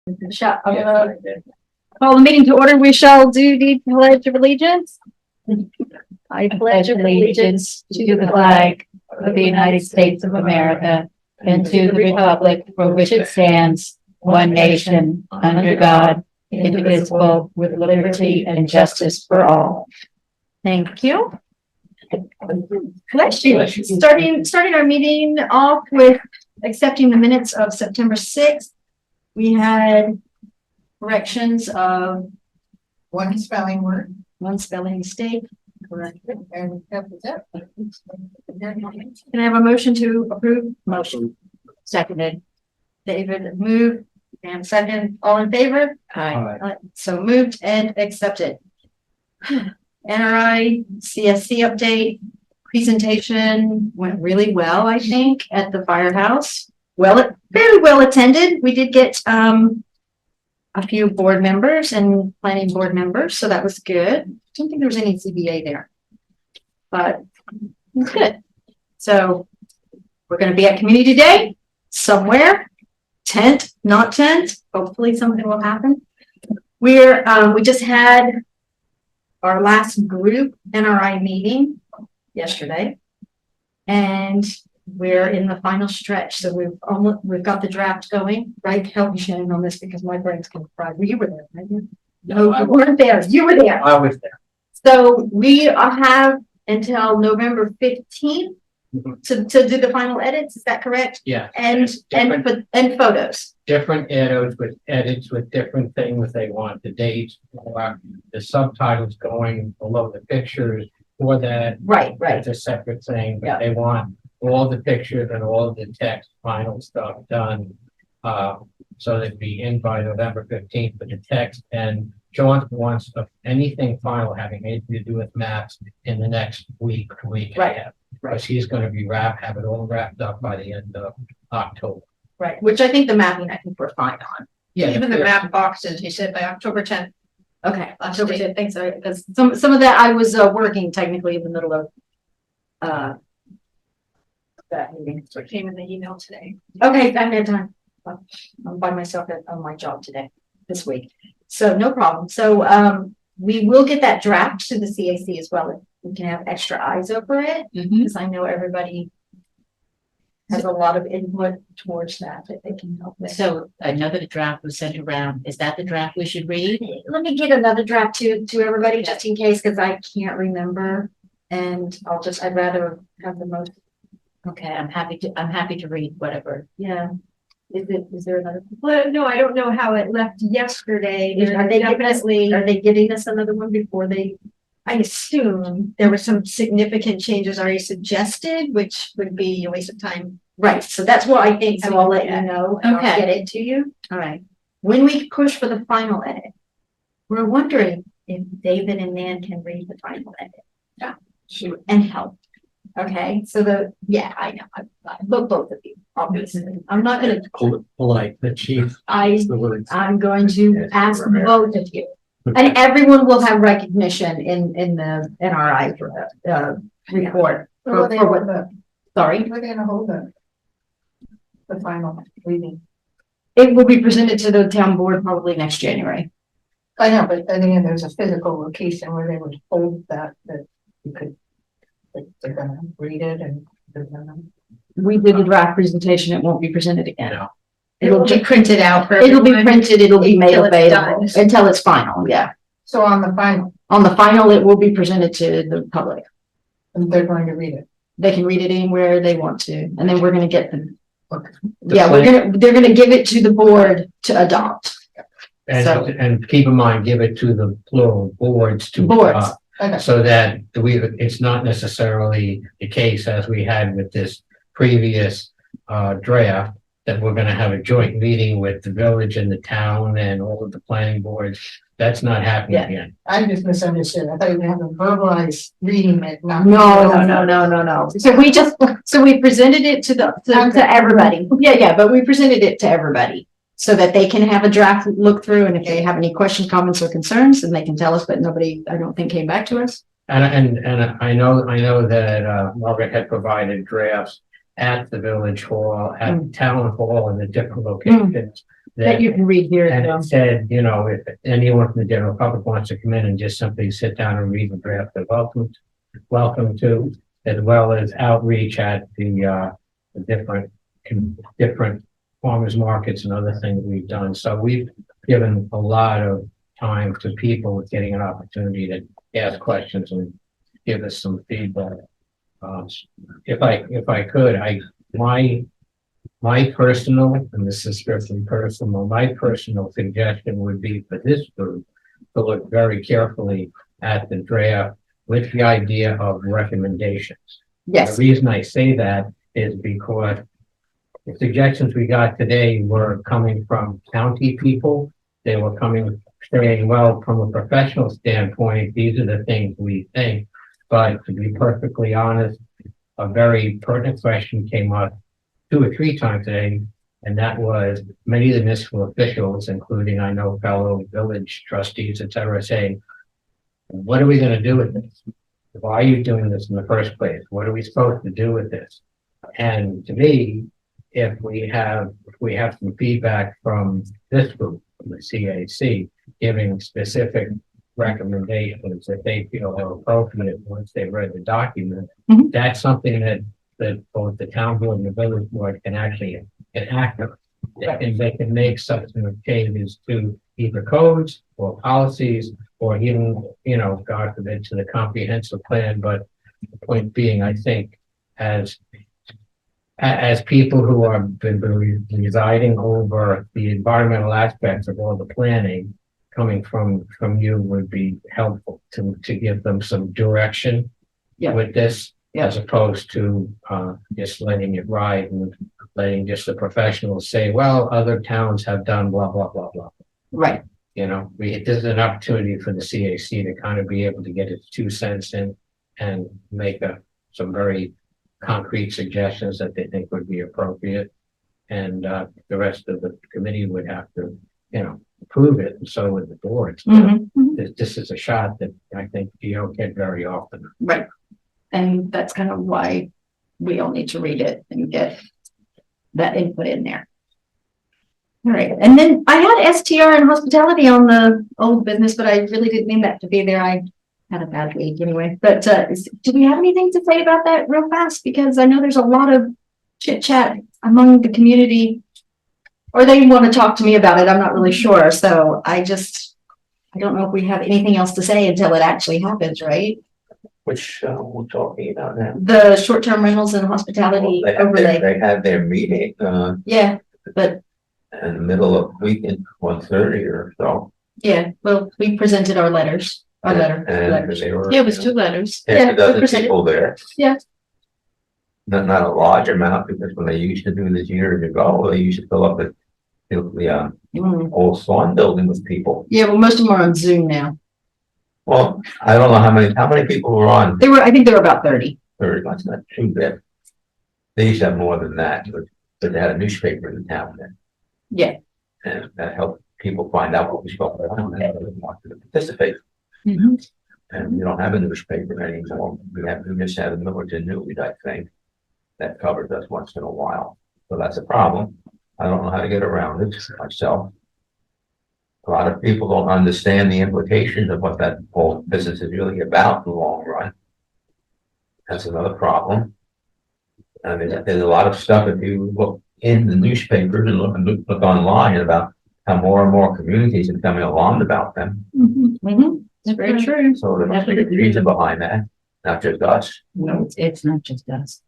I'm gonna call the meeting to order. We shall do the Pledge of Allegiance. I pledge allegiance to the flag of the United States of America and to the republic for which it stands, one nation, under God, indivisible, with liberty and justice for all. Thank you. Bless you. Starting our meeting off with accepting the minutes of September 6th. We had corrections of one spelling word. one spelling mistake. Corrected. And that was it. Can I have a motion to approve? Motion. Seconded. David moved and second. All in favor? Aye. So moved and accepted. NRI CSC update presentation went really well, I think, at the firehouse. Well, very well attended. We did get a few board members and planning board members, so that was good. I don't think there was any CBA there, but it's good. So we're going to be at Community Day somewhere, tent, not tent. Hopefully something will happen. We just had our last group NRI meeting yesterday, and we're in the final stretch. So we've got the draft going, right? Help me, Shannon, on this because my brain's kind of fried. Well, you were there, right? No, you weren't there. You were there. I was there. So we have until November 15th to do the final edits. Is that correct? Yeah. And photos. Different edits with different things they want. The dates, the subtitles going below the pictures for that. Right. It's a separate thing, but Yeah. they want all the pictures and all the text final stuff done. So they'd be in by November 15th with the text, and John wants anything final having anything to do with maps in the next week and a half. Because he's going to be have it all wrapped up by the end of October. Right. Which I think the mapping, we're fine on. Yeah. Even the map boxes, he said by October 10th. Okay. October 10th. Thanks. Because some of that I was working technically in the middle of that meeting. So it came in the email today. Okay, I had time. I'm by myself on my job today, this week. So no problem. So we will get that draft to the CAC as well. If we can have extra eyes over it, because I know everybody has a lot of input towards that they can help with. So another draft was sent around. Is that the draft we should read? Let me get another draft to everybody just in case, because I can't remember. And I'd rather have the most. Okay, I'm happy to read whatever. Yeah. Is there another? Well, no, I don't know how it left yesterday. Are they giving us another one before they? I assume there were some significant changes already suggested, which would be a waste of time. Right, so that's what I think, so I'll let you know, and I'll Okay. get it to you. All right. When we push for the final edit, we're wondering if David and Nan can read the final edit. Yeah. Shoot, and help. Okay, so I know, both of you, obviously. I'm not gonna, Polite, the chief. The words. I'm going to ask both of you. And everyone will have recognition in the NRI report. Where they hold Sorry, We're gonna hold the final reading. it will be presented to the town board probably next January. I know, but again, there's a physical location where they would hold that you could, like, they're gonna read it and they're gonna. We did a draft presentation, it won't be presented again. No. It'll be printed out for It'll be printed, it'll be made Until it's available done. until it's final, yeah. So on the final, On the final, it will be presented to the public. they're going to read it. They can read it anywhere they want to, and then we're gonna get them. Okay. Yeah, they're gonna give it to the board to adopt. So- And keep in mind, give it to the plural boards to. Boards. Okay. So that it's not necessarily the case as we had with this previous draft, that we're gonna have a joint meeting with the village and the town and all of the planning boards. That's not happening Yeah. again. I just misunderstood. I thought you were having a verbalized reading it, not. No. So we presented it to everybody. Yeah, but we presented it to everybody so that they can have a draft look through, and if they have any questions, comments, or concerns, then they can tell us, but nobody, I don't think, came back to us. And I know that Margaret had provided drafts at the village hall, at town hall, in the different locations. That you can read here as And well. it said, you know, if anyone from the general public wants to come in and just simply sit down and read the draft, they're welcome to, as well as outreach at the different farmers markets and other things we've done. So we've given a lot of time to people with getting an opportunity to ask questions and give us some feedback. If I could, my personal, and this is strictly personal, my personal suggestion would be for this group to look very carefully at the draft with the idea of recommendations. Yes. The reason I say that is because the suggestions we got today were coming from county people. They were saying, well, from a professional standpoint, these are the things we think. But to be perfectly honest, a very pertinent question came up 2 or 3 times today, and that was many of the municipal officials, including I know fellow village trustees, et cetera, saying, what are we going to do with this? Why are you doing this in the first place? What are we supposed to do with this? And to me, if we have some feedback from this group, from the CAC, giving specific recommendations that they feel are appropriate once they've read the document, Mhm. that's something that both the town board and the village board can actually enact. They can make substantive changes to either codes or policies or even, you know, God forbid, to the comprehensive plan. But the point being, I think, as people who have been residing over the environmental aspects of all the planning, coming from you would be helpful to give them some direction with this, as opposed to just letting it ride and letting just the professionals say, well, other towns have done blah, blah, blah, blah. Right. You know, this is an opportunity for the CAC to kind of be able to get its 2 cents in and make some very concrete suggestions that they think would be appropriate. And the rest of the committee would have to, you know, approve it, and so would the board. Mhm. This is a shot that I think you don't get very often. Right. And that's kind of why we all need to read it and get that input in there. All right. And then I had STR and hospitality on the old business, but I really didn't mean that to be there. I had a bad week anyway. But do we have anything to say about that real fast? Because I know there's a lot of chit chat among the community, or they want to talk to me about it. I'm not really sure. So I don't know if we have anything else to say until it actually happens, right? Which we're talking about now. The short-term rentals and hospitality overlay. They had their meeting Yeah, but in the middle of the week at 1:30 or so. yeah, well, we presented our letters, And letters. they were, Yeah, it was 2 letters. half Yeah, a dozen we presented- people there. Yeah. Not a large amount, because when they used to do this years ago, they used to fill up the old Swan building with people. Yeah, well, most of them are on Zoom now. Well, I don't know how many people were on. I think there were about 30. 30, that's not too bad. They used to have more than that, but they had a newspaper in the town then. Yeah. And that helped people find out what was going on and they wanted to participate. Mhm. And we don't have a newspaper anymore. We just have the Millerton News, I think, that covers us once in a while. So that's a problem. I don't know how to get around it myself. A lot of people don't understand the implications of what that whole business is really about in the long run. That's another problem. I mean, there's a lot of stuff, if you look in the newspapers and look online about how more and more communities are becoming alarmed about them. It's very true. So there must be a reason behind that, not just us. No, it's not just us.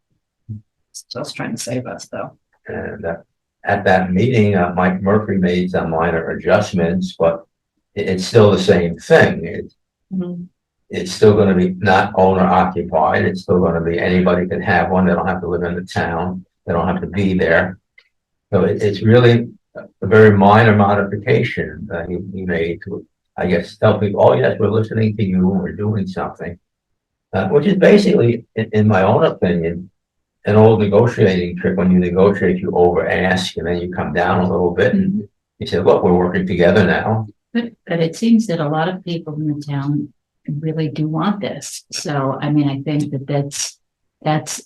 It's just trying to save us, though. And at that meeting, Mike Murphy made some minor adjustments, but it's still the same thing. It's still going to be not owner occupied. It's still going to be anybody can have one. They don't have to live in the town. They don't have to be there. So it's really a very minor modification that he made to, I guess, tell people, oh yes, we're listening to you and we're doing something, which is basically, in my own opinion, an old negotiating trick. When you negotiate, you over ask and then you come down a little bit and you say, look, we're working together now. But it seems that a lot of people in the town really do want this. So, I mean, I think that's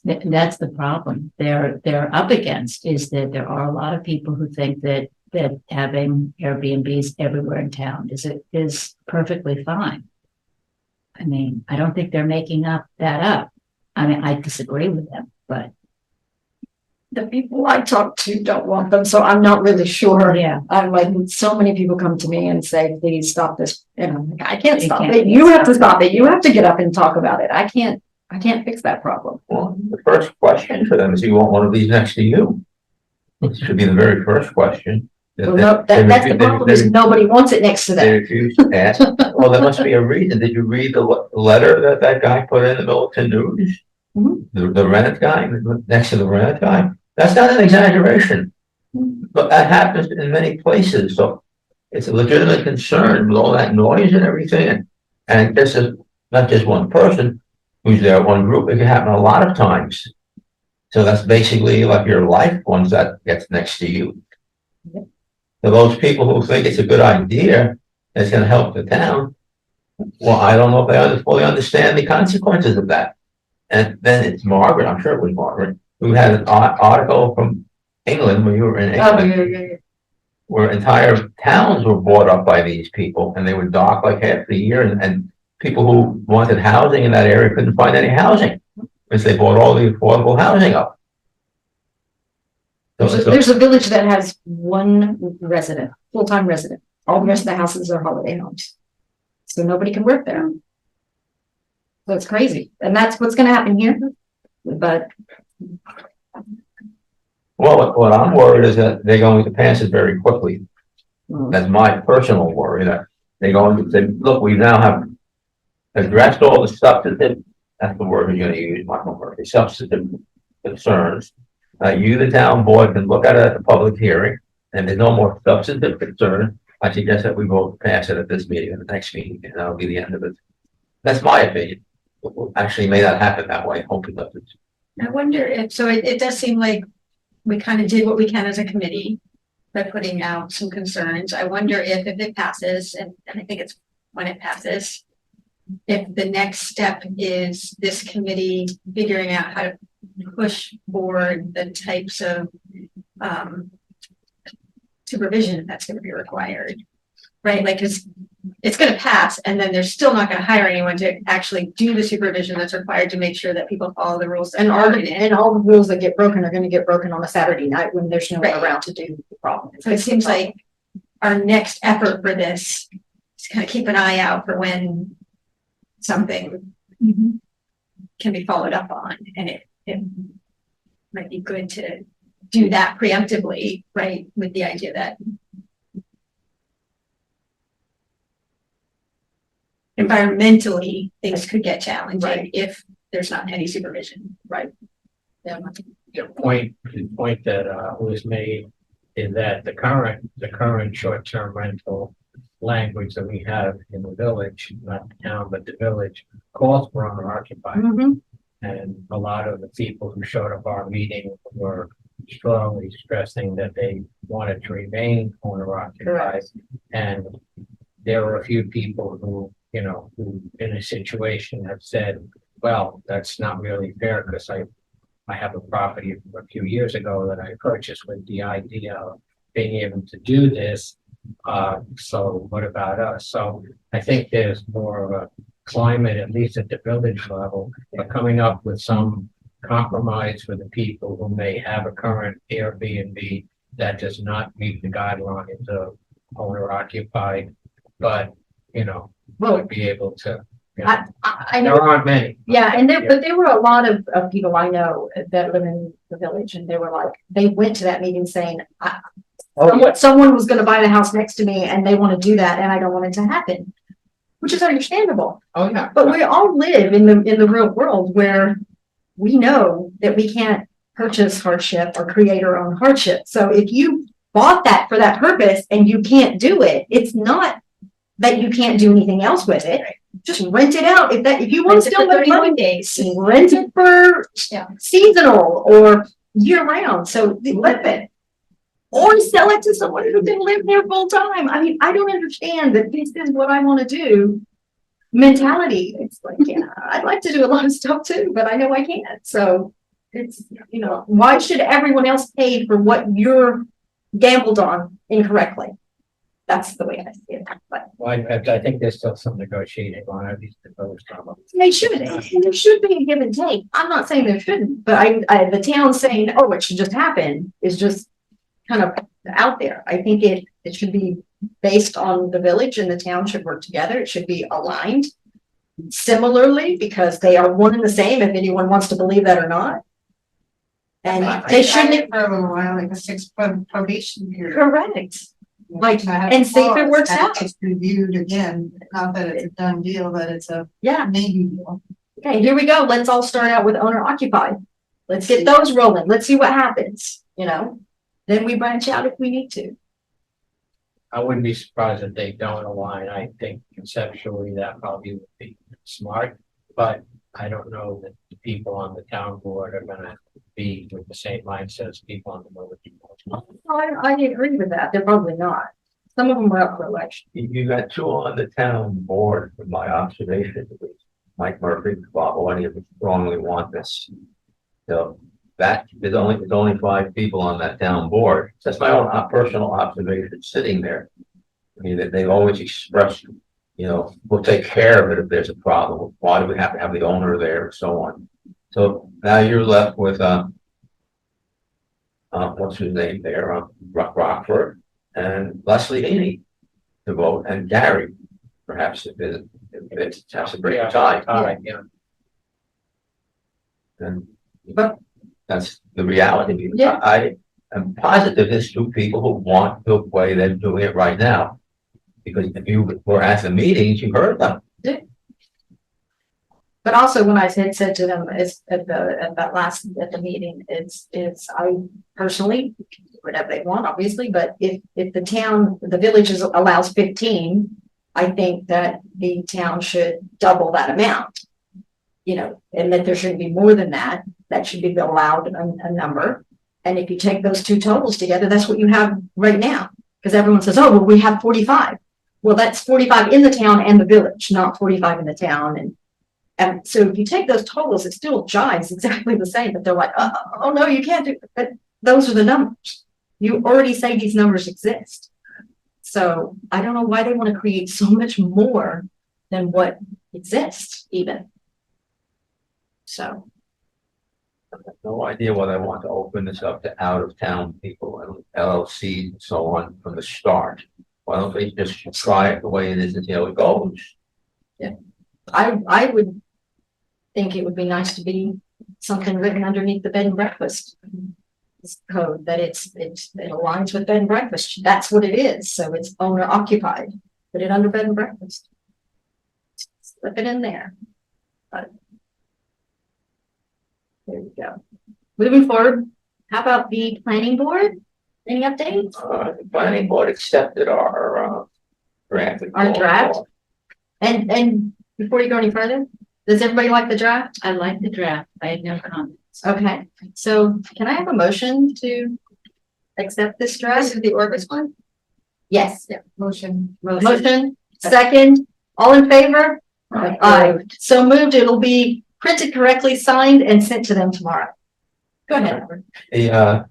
the problem they're up against, is that there are a lot of people who think that that having Airbnbs everywhere in town is perfectly fine. I mean, I don't think they're making that up. I mean, I disagree with them, but The people I talk to don't want them, so I'm not really sure. yeah. I'm like, so many people come to me and say, please stop this. And I'm like, I can't You stop can't it. You have to stop it. You have to get up and talk about it. I can't fix that problem. Well, the first question for them is, you want one of these next to you? It should be the very first question. Well, no, that's the problem is nobody wants it next to They them. refuse to ask. Well, there must be a reason. Did you read the letter that guy put in the Milton News? Mhm. The Rennet guy, next to the Rennet guy? That's not an exaggeration. But that happens in many places, so it's a legitimate concern with all that noise and everything. And this is not just one person who's there, one group, it can happen a lot of times. So that's basically like your life once that gets next to you. So those people who think it's a good idea, it's gonna help the town, well, I don't know if they fully understand the consequences of that. And then it's Margaret, I'm sure it was Margaret, who had an article from England, when you were in Oh, England, yeah. where entire towns were bought up by these people, and they were dark like half the year, and people who wanted housing in that area couldn't find any housing, because they bought all the affordable housing up. There's a village that has one resident, full-time resident. All the rest of the houses are holiday homes. So nobody can work there. So it's crazy. And that's what's gonna happen here. But Well, what I'm worried is that they're going to pass it very quickly. That's my personal worry, that they're going to say, look, we now have addressed all the substantive, that's the word you're gonna use, Michael Murphy, substantive concerns. You, the town board, can look at it at the public hearing, and there's no more substantive concern. I suggest that we vote to pass it at this meeting, at the next meeting, and that'll be the end of it. That's my opinion. Actually, may not happen that way, hopefully it doesn't. I wonder if, so it does seem like we kind of did what we can as a committee by putting out some concerns. I wonder if it passes, and I think it's when it passes, if the next step is this committee figuring out how to push forward the types of supervision that's going to be required, right? Like it's going to pass, and then they're still not going to hire anyone to actually do the supervision that's required to make sure that people follow the rules. and all the rules that get broken are gonna get broken on a Saturday night when there's no one Right. around to do the problem. So it seems like our next effort for this is kind of keep an eye out for when something can be followed up on, and it might be good to do that preemptively, right? With the idea that environmentally things could get challenging Right. if there's not any supervision. Right. Yeah. The point that was made is that the current short-term rental language that we have in the village, not the town, but the village, calls for owner occupied. Mhm. And a lot of the people who showed up our meeting were strongly stressing that they wanted to remain owner occupied. And there were a few people who, who in a situation have said, well, that's not really fair, because I have a property from a few years ago that I purchased with the idea of being able to do this. So what about us? So I think there's more of a climate, at least at the village level, of coming up with some compromise for the people who may have a current Airbnb that does not meet the guidelines of owner occupied, but, would be able to. I know. There aren't many. Yeah, but there were a lot of people I know that live in the village, and they were like, they went to that meeting saying, someone was gonna buy the house next to me and they wanna do that, and I don't want it to happen. Which is understandable, Oh, yeah. but we all live in the real world where we know that we can't purchase hardship or create our own hardship. So if you bought that for that purpose and you can't do it, it's not that you can't do anything else with it. Just rent it out. If you want to still make 31 money, days. rent it for Yeah. seasonal or year round. So live it. Or sell it to someone who can live there full time. I mean, I don't understand that this is what I want to do mentality. It's like, yeah, I'd like to do a lot of stuff too, but I know I can't. So it's, why should everyone else pay for what you're gambled on incorrectly. That's the way I see it, but Well, I think there's still some negotiating on at least the village level. they should, and there should be a give and take. I'm not saying there shouldn't, but the town saying, oh, it should just happen is just kind of out there. I think it should be based on the village and the town should work together. It should be aligned similarly because they are one and the same, if anyone wants to believe that or not. And they shouldn't. For a little while, like a 6-month probation period. Correct. Like, To have and see if it clause works that out. It's reviewed again, not that it's a done deal, but it's a Yeah. maybe deal. Okay, here we go. Let's all start out with owner occupied. Let's get those rolling. Let's see what happens, you know? Then we branch out if we need to. I wouldn't be surprised if they don't align. I think conceptually that probably would be smart, but I don't know that the people on the town board are gonna be with the same mindset as people on the village board. I agree with that. They're probably not. Some of them are up for election. You got two on the town board, from my observation, at least. Mike Murphy, Bob, any of them strongly want this. So that, there's only 5 people on that town board. That's my own personal observation sitting there. I mean, that they've always expressed, you know, we'll take care of it if there's a problem. Why do we have to have the owner there and so on? So now you're left with, what's his name there, Rockford and Leslie Haney to vote, and Gary, perhaps if it has a break tie. All right, yeah. And, but that's the reality. Yeah. I am positive there's 2 people who want the way they're doing it right now. Because if you were at the meetings, you heard them. But also when I said to them is at the meeting, it's I personally, whatever they want, obviously, but if the town, the village allows 15, I think that the town should double that amount. You know, and that there shouldn't be more than that. That should be allowed a number. And if you take those 2 totals together, that's what you have right now. Because everyone says, oh, well, we have 45. Well, that's 45 in the town and the village, not 45 in the town. And so if you take those totals, it still jives exactly the same, but they're like, oh no, you can't do it. But those are the numbers. You already say these numbers exist. So I don't know why they want to create so much more than what exists even. So. I have no idea whether I want to open this up to out-of-town people and LLCs and so on from the start. Why don't they just try it the way it is and see how it goes? Yeah, I would think it would be nice to be something written underneath the bed and breakfast code that it aligns with bed and breakfast. That's what it is. So it's owner occupied. Put it under bed and breakfast. Slip it in there. But there we go. Moving forward, how about the planning board? Any updates? The planning board accepted our draft. Our draft? And before you go any further, does everybody like the draft? I like the draft. I had no comments. Okay, so can I have a motion to accept this This draft? is the Orbis one? Yes. Yeah, motion. Motion, second, all in favor? Aye. So moved, it'll be printed correctly, signed and sent to them tomorrow. Go ahead. Albert. The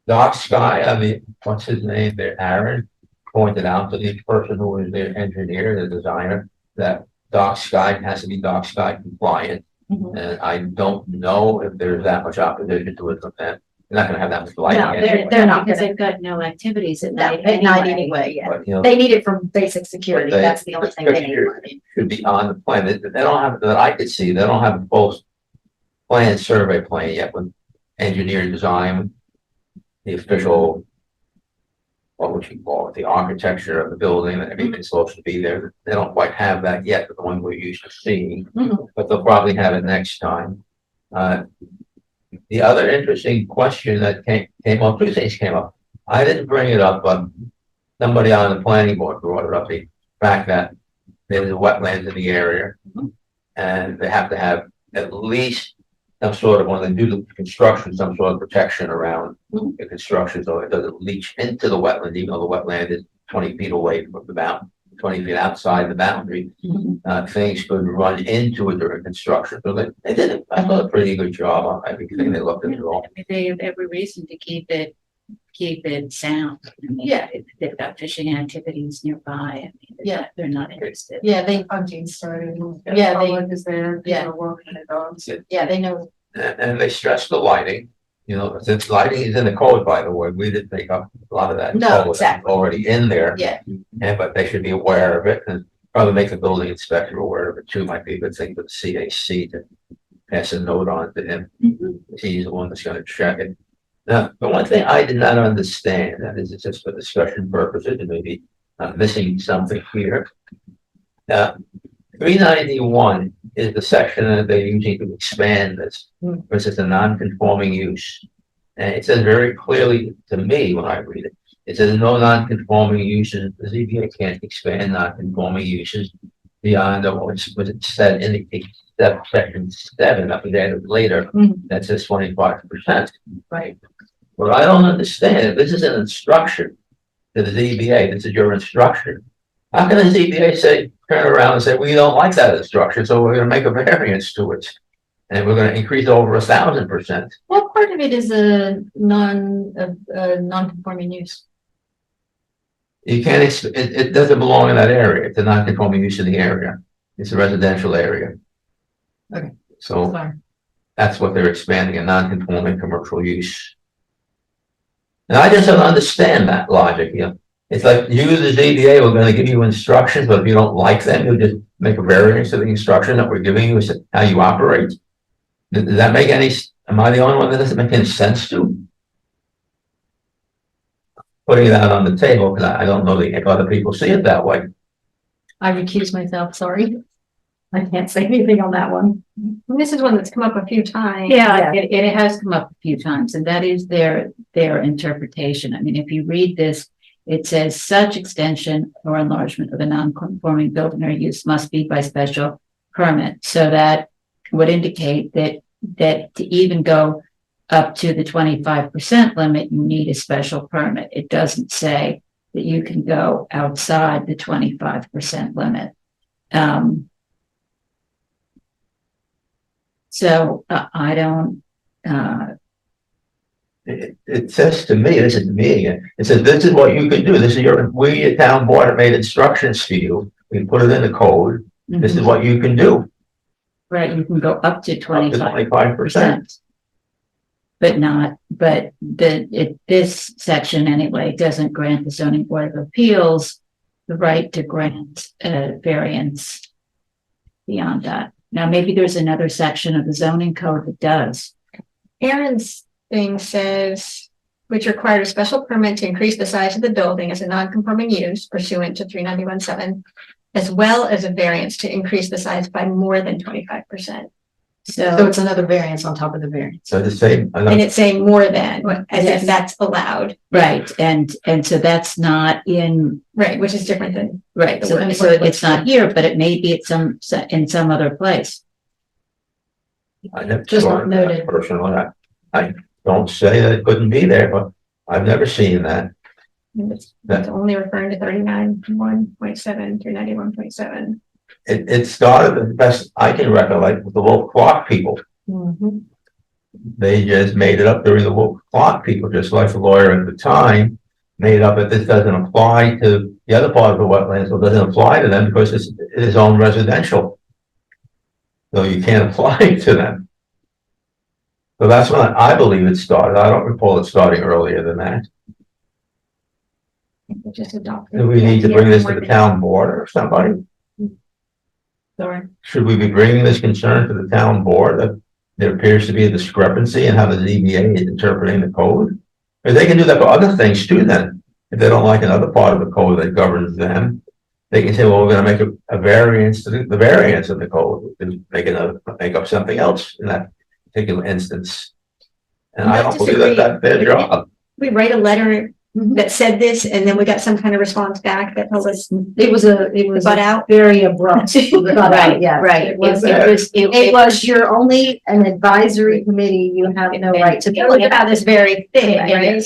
Doc Sky, I mean, what's his name there, Aaron, pointed out to the person who was their engineer, the designer, that Doc Sky has to be Doc Sky compliant. Mhm. And I don't know if there's that much opposition to it from them. They're not gonna have that much lighting No, anyway. they're not Because gonna, they've got no activities at no, night. at night anyway, yeah. But, you know, They need it for basic security, But they- that's the only thing they need. should be on the plan. They don't have, that I could see, they don't have a full plan, survey plan yet with engineer design, the official, what would you call it, the architecture of the building, and everything's supposed to be there. They don't quite have that yet, but the one we're used to seeing, Mhm. but they'll probably have it next time. The other interesting question that came up, 2 things came up. I didn't bring it up, but somebody on the planning board brought it up, the fact that there's a wetlands in the area. And they have to have at least some sort of, when they do the construction, some sort of protection around the construction, so it doesn't leach into the wetland, even though the wetland is 20 feet away from the mountain, 20 feet outside the boundary. Things could run into it during construction, so they did, I thought, a pretty good job on everything they looked at it all. They have every reason to keep it keep it sound. I mean, Yeah. if they've got fishing activities nearby. I mean, Yeah. they're not interested. Yeah, they, Hunting started. Yeah, they- Public is there. people yeah. are walking their dogs. yeah, they know. And they stress the lighting, you know, since lighting is in the code, by the way, we didn't make up a lot of that. No, code that's exactly. Already in there. Yeah. And, but they should be aware of it and probably make the building inspector aware of it too, might be a good thing for the CAC to pass a note on to him. He's the one that's gonna check it. Now, the one thing I did not understand, and this is just for discussion purposes, and maybe I'm missing something here. 391 is the section that they're using to expand this, versus a non-conforming use. And it says very clearly to me when I read it, it says no non-conforming uses, the ZBA can't expand non-conforming uses beyond what it said in the section 7, up and added later, that says 25%. Right. But I don't understand, this is an instruction to the ZBA, this is your instruction. How can the ZBA say, turn around and say, we don't like that instruction, so we're gonna make a variance to it? And we're gonna increase over 1,000%. Well, part of it is a non-conforming use. You can't, it doesn't belong in that area, it's a non-conforming use in the area, it's a residential area. Okay. So Sorry. that's what they're expanding, a non-conforming commercial use. And I just don't understand that logic, you know. It's like you, the ZBA, we're gonna give you instructions, but if you don't like them, you'll just make a variance to the instruction that we're giving you, is how you operate. Does that make any, am I the only one that doesn't make any sense to? Putting it out on the table, because I don't know if other people see it that way. I recuse myself, sorry. I can't say anything on that one. And this is one that's come up a few times. Yeah, it has come up a few times, and that is their interpretation. I mean, if you read this, it says such extension or enlargement of a non-conforming building or use must be by special permit. So that would indicate that to even go up to the 25% limit, you need a special permit. It doesn't say that you can go outside the 25% limit. So I don't, It says to me, this is me again, it says, this is what you can do, this is we at town board have made instructions for you, we put it in the code, this is what you can do. right, you can go up to 25%. 25%. But this section anyway doesn't grant the zoning board of appeals the right to grant a variance beyond that. Now, maybe there's another section of the zoning code that does. Aaron's thing says, which required a special permit to increase the size of the building as a non-conforming use pursuant to 391(7), as well as a variance to increase the size by more than 25%. So it's another variance on top of the variance. So the same, And it's saying more than, as if that's allowed, Right, and so that's not in, right, which is different than, right, The so word it's not here, but it may be at in some other place. I never Just saw not that noted. personally, I don't say that it couldn't be there, but I've never seen that. it's only referring to 39.1.7, 391.7. It started, the best I can recollect, with the local clock people. They just made it up during the local clock people, just like the lawyer at the time made up that this doesn't apply to the other part of the wetlands, so it doesn't apply to them because it's his own residential. So you can't apply it to them. So that's when I believe it started. I don't recall it starting earlier than that. Just adopted. Do we need to bring this to the town board or somebody? Sorry. Should we be bringing this concern to the town board that there appears to be a discrepancy in how the ZBA is interpreting the code? Or they can do that for other things too then. If they don't like another part of the code that governs them, they can say, well, we're gonna make a variance to the variance of the code, and make up something else in that particular instance. And I don't believe that that's their job. We write a letter that said this, and then we got some kind of response back that told us It was butt out. very abrupt. Right, Yeah. right. It was, It was, you're only an advisory committee, you have no right to. It was about this very thing, And right?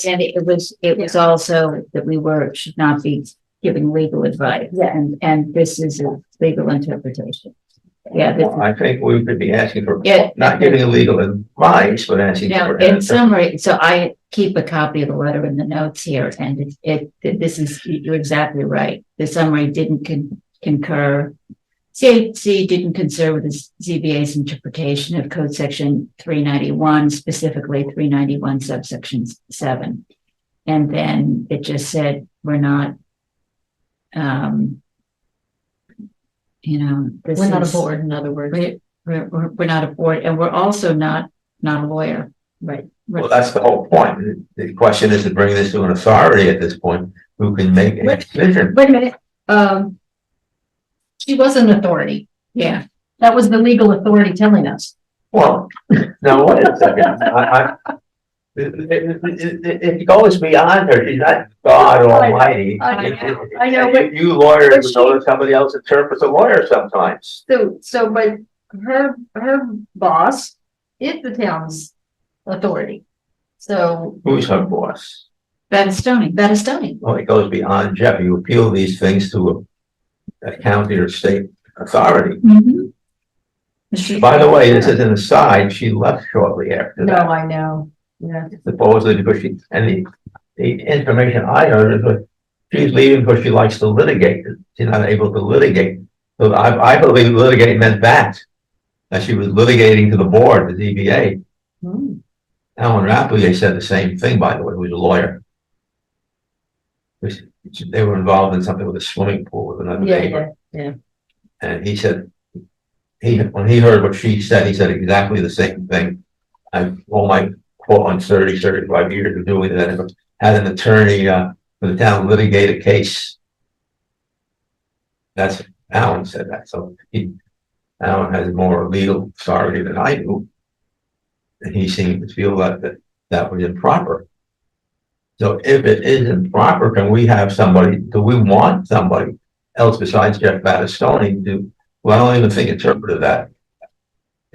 it was also that we should not be giving legal advice. Yeah. And this is a legal interpretation. Yeah, this Well, I think we could be asking for, Yeah. not giving legal advice, but asking Now, for. in summary, so I keep a copy of the letter in the notes here, and this is, you're exactly right. The summary didn't concur. CAC didn't concur with the ZBA's interpretation of code section 391, specifically 391 subsection 7. And then it just said, we're not, this We're not a is- board, in other words. We're not a board, and we're also not a lawyer. Right. Well, that's the whole point. The question is to bring this to an authority at this point who can make a decision. Wait a minute, she was an authority. Yeah. That was the legal authority telling us. Well, now wait a second. It goes beyond her. She's not God Almighty. I know, but- You lawyers but would know that somebody else interprets a lawyer sometimes. But her boss is the town's authority. So Who's her boss? Battistoni. Well, it goes beyond Jeff. You appeal these things to a county or state authority. By the way, this is an aside. She left shortly after No, that. I know, yeah. Supposedly because the information I heard is that she's leaving because she likes to litigate. She's not able to litigate. So I believe litigate meant that she was litigating to the board, the ZBA. Alan Rapplier said the same thing, by the way, who was a lawyer. They were involved in something with a swimming pool with another neighbor. Yeah. And he said, when he heard what she said, he said exactly the same thing. All my quote on 35 years of doing that, had an attorney for the town litigate a case. That's, Alan said that, so Alan has more legal authority than I do. And he seemed to feel that was improper. So if it is improper, can we have somebody, do we want somebody else besides Jeff Battistoni to, well, I don't even think interpreted that,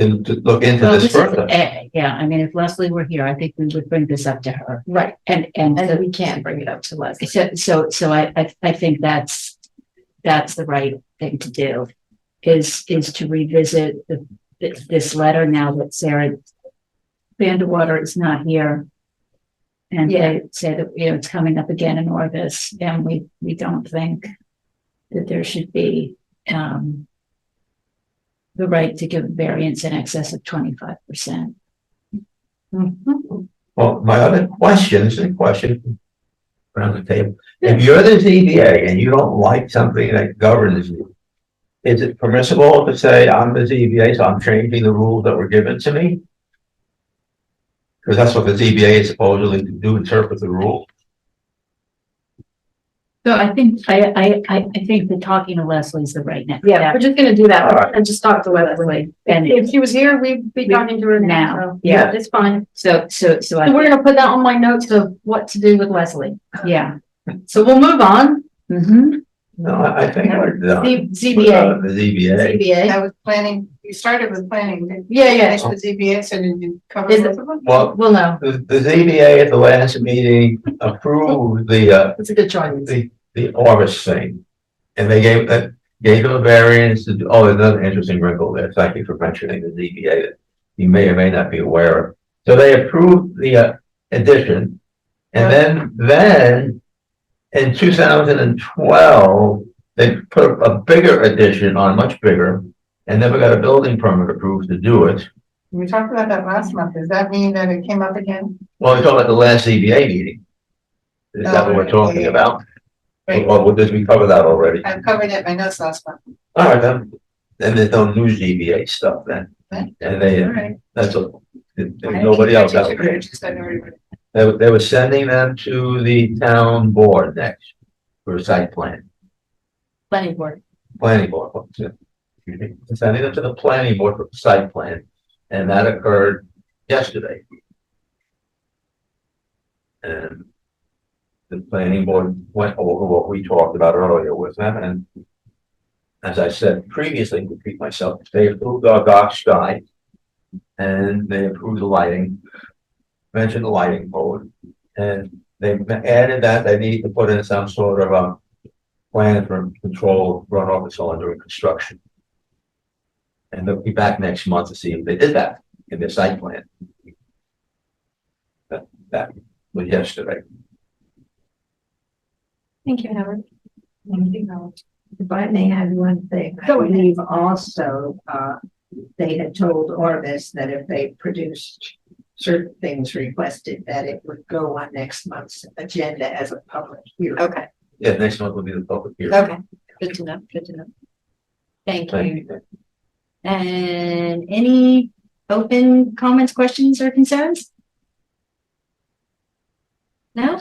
to look into Well, this further? yeah, I mean, if Leslie were here, I think we would bring this up to her. Right, And and we can bring it up to Leslie. so I think that's the right thing to do, is to revisit this letter now that Sarah Vanderwater is not here. And Yeah. they say that, it's coming up again in August, and we don't think that there should be, the right to give variance in excess of 25%. Well, my other question, this is a question around the table. If you're the ZBA and you don't like something that governs you, is it permissible to say, I'm the ZBA, so I'm changing the rules that were given to me? Because that's what the ZBA is supposedly to do, interpret the rule. So I think that talking to Leslie is the right next Yeah, step. we're just gonna do All that right. and just talk to Leslie. And if she was here, we'd be talking to her now. Now, So, yeah, it's fine. So So we're gonna put that on my notes of what to do with Leslie. yeah. So we'll move on. No, I think we're done. ZBA. The ZBA. ZBA. I was planning, you started with planning, didn't you? Yeah, yeah. Finish the ZBA, so did you cover Is both of them? Well, Well, no, the ZBA at the last meeting approved it's a good choice. the August thing. And they gave them a variance to do, oh, there's another interesting wrinkle there. Thank you for mentioning the ZBA that you may or may not be aware of. So they approved the addition. And then in 2012, they put a bigger addition on, much bigger, and never got a building permit approved to do it. We talked about that last month. Does that mean that it came up again? Well, we're talking about the last ZBA meeting. Is that what we're talking about? Right. Or did we cover that already? I've covered it in my notes last month. All right, then there's no new ZBA stuff then. Okay. And they, All right. that's a, there's nobody else out there. They were sending them to the town board next for a site plan, Planning board. planning board. Sending them to the planning board for site plan, and that occurred yesterday. And the planning board went over what we talked about earlier with them, and as I said previously, to repeat myself, they approved our dark sky, and they approved the lighting, mentioned the lighting code, and they added that they need to put in some sort of a plan for control runoff and so on during construction. And they'll be back next month to see if they did that in their site plan. That was yesterday. Thank you, Howard. If I may add one thing, I believe also, they had told Orbis that if they produced certain things requested, that it would go on next month's agenda as a public hearing. Okay, Yeah, next month will be the public hearing. okay, good to know, good to know. Thank Thank you. you. And any open comments, questions, or concerns? No?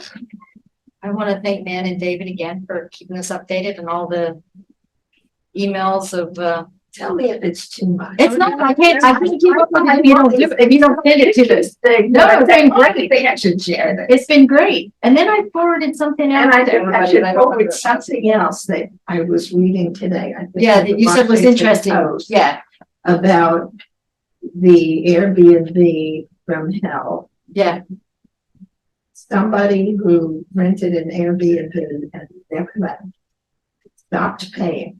I want to thank Nan and David again for keeping us updated and all the emails of, Tell me if it's too much. it's not, I can't keep up with it if you don't do, if you don't send it to this. No, it's been great. They should share that. It's been great. And then I forwarded something And out I to think I everybody. should and I don't forward remember. something else that I was reading today. I think Yeah, in the that you said was Washington interesting. Post, Yeah, about the Airbnb from hell. yeah. Somebody who rented an Airbnb and never left, stopped paying.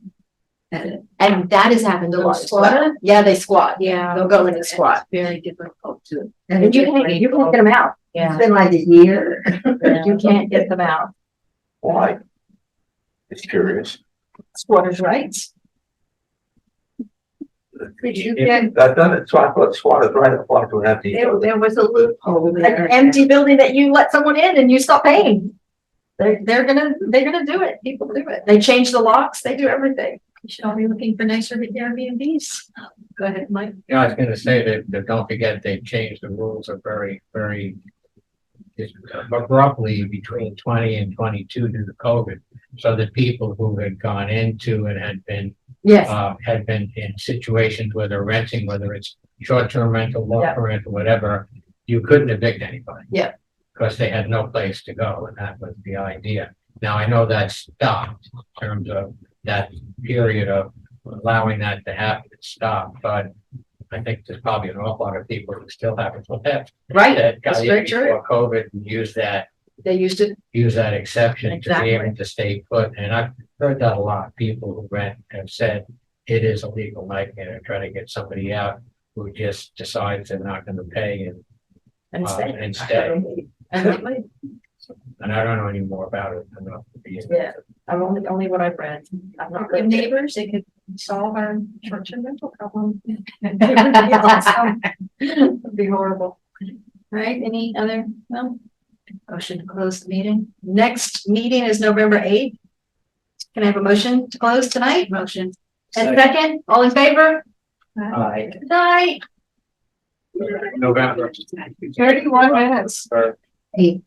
And that has happened a lot. as well. Squatter? Yeah, they squat. Yeah. They'll go in and squat. Very difficult to. And you can't get them out. It's been like a year. You can't get them out. Why? It's curious. Squatters' rights. Did you If- get, That's why I thought squatters right apply to an empty. there was a loophole there. An empty building that you let someone in and you stop paying. They're gonna do it. People do it. They change the locks. They do everything. You should all be looking for nicer Airbnbs. Go ahead, Mike. Yeah, I was gonna say that don't forget, they changed the rules of very abruptly between 20 and 22 due to COVID. So that people who had gone into and Yes. had been in situations where they're renting, whether it's short-term rental, Yeah. long-term rental, whatever, you couldn't evict anybody. Yeah. Because they had no place to go, and that was the idea. Now, I know that stopped in terms of that period of allowing that to happen, it stopped, but I think there's probably an awful lot of people who still haven't left. Right. That got That's in very true. before COVID and used that They used to. exception to Exactly. be able to stay put. And I've heard that a lot. People who rent have said it is a legal nightmare to try to get somebody out who just decides they're not going to pay and stay. And I don't know any more about it enough to be. Yeah. I'm only what I've read. I'm not With lived it. neighbors, it could solve our short-term rental problem. It'd be horrible. Right, any other, no? Motion to close the meeting. Next meeting is November 8th. Can I have a motion to close tonight? Motion. And second, all in favor? Night. November. 31 minutes. Or- Hey,